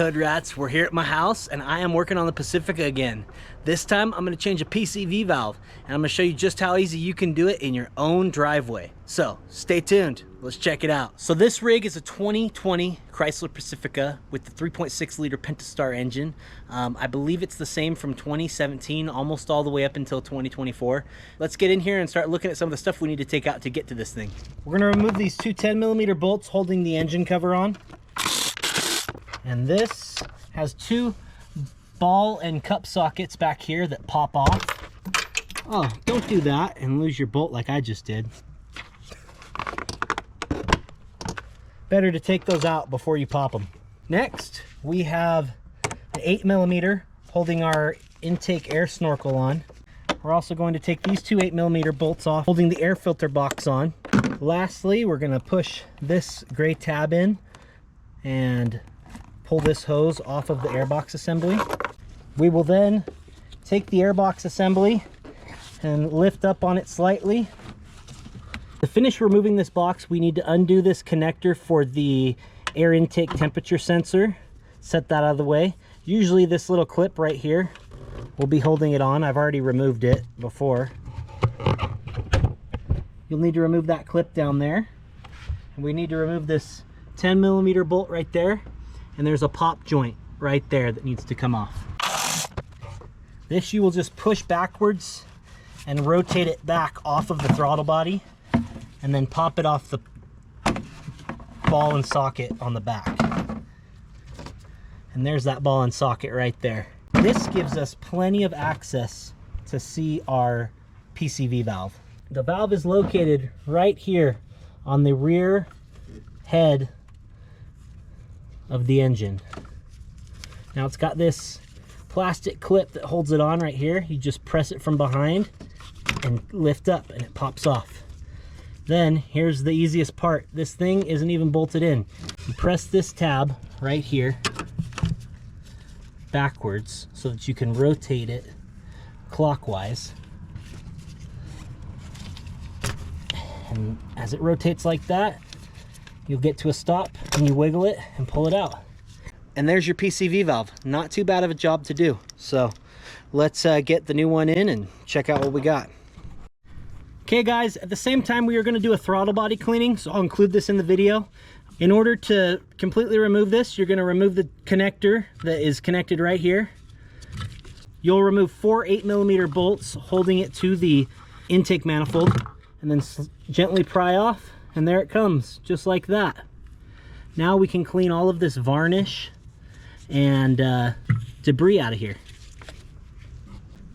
Hood Rats, we're here at my house and I am working on the Pacifica again. This time I'm going to change a PCV valve and I'm going to show you just how easy you can do it in your own driveway. So stay tuned, let's check it out. So this rig is a 2020 Chrysler Pacifica with the 3.6 liter Pentastar engine. I believe it's the same from 2017 almost all the way up until 2024. Let's get in here and start looking at some of the stuff we need to take out to get to this thing. We're going to remove these two 10mm bolts holding the engine cover on. And this has two ball and cup sockets back here that pop off. Oh, don't do that and lose your bolt like I just did. Better to take those out before you pop them. Next, we have an 8mm holding our intake air snorkel on. We're also going to take these two 8mm bolts off, holding the air filter box on. Lastly, we're going to push this gray tab in and pull this hose off of the airbox assembly. We will then take the airbox assembly and lift up on it slightly. To finish removing this box, we need to undo this connector for the air intake temperature sensor. Set that out of the way. Usually this little clip right here will be holding it on. I've already removed it before. You'll need to remove that clip down there. And we need to remove this 10mm bolt right there. And there's a pop joint right there that needs to come off. This you will just push backwards and rotate it back off of the throttle body and then pop it off the ball and socket on the back. And there's that ball and socket right there. This gives us plenty of access to see our PCV valve. The valve is located right here on the rear head of the engine. Now it's got this plastic clip that holds it on right here. You just press it from behind and lift up and it pops off. Then here's the easiest part. This thing isn't even bolted in. You press this tab right here backwards so that you can rotate it clockwise. And as it rotates like that, you'll get to a stop and you wiggle it and pull it out. And there's your PCV valve. Not too bad of a job to do. So let's get the new one in and check out what we got. Okay guys, at the same time we are going to do a throttle body cleaning, so I'll include this in the video. In order to completely remove this, you're going to remove the connector that is connected right here. You'll remove 4 8mm bolts holding it to the intake manifold and then gently pry off. And there it comes, just like that. Now we can clean all of this varnish and debris out of here.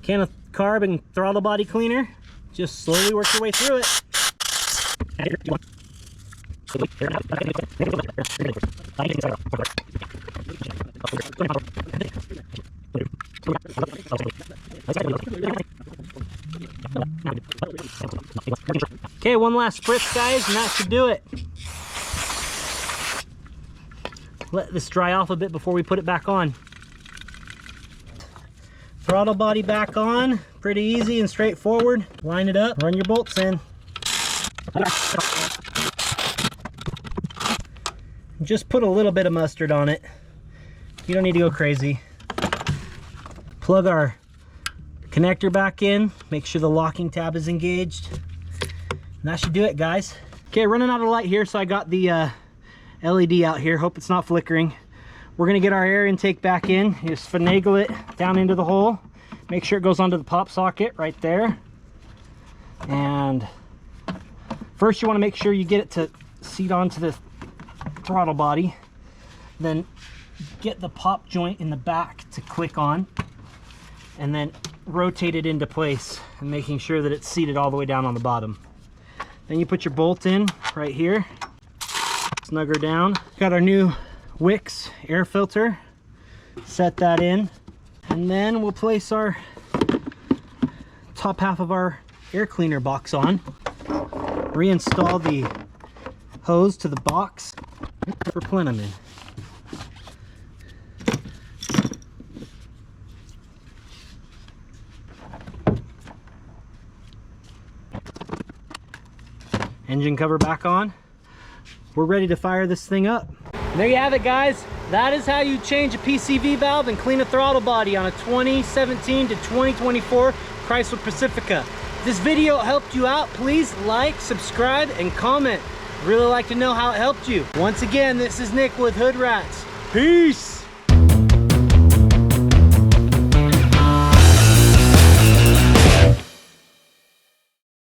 Can of carb and throttle body cleaner. Just slowly work your way through it. Okay, one last spritz guys and that should do it. Let this dry off a bit before we put it back on. Throttle body back on, pretty easy and straightforward. Line it up, run your bolts in. Just put a little bit of mustard on it. You don't need to go crazy. Plug our connector back in, make sure the locking tab is engaged. And that should do it guys. Okay, running out of light here, so I got the LED out here. Hope it's not flickering. We're gonna get our air intake back in. You just finagle it down into the hole. Make sure it goes onto the pop socket right there. And first you wanna make sure you get it to seat onto the throttle body. Then get the pop joint in the back to click on. And then rotate it into place and making sure that it's seated all the way down on the bottom. Then you put your bolt in right here. Snug her down. Got our new Wix air filter. Set that in. And then we'll place our top half of our air cleaner box on. Reinstall the hose to the box for plenum in. Engine cover back on. We're ready to fire this thing up. And there you have it, guys. That is how you change a PCV valve and clean a throttle body on a 2017 to 2024 Chrysler Pacifica. If this video helped you out, please like, subscribe, and comment. I'd really like to know how it helped you. Once again, this is Nick with Hood Rats. Peace!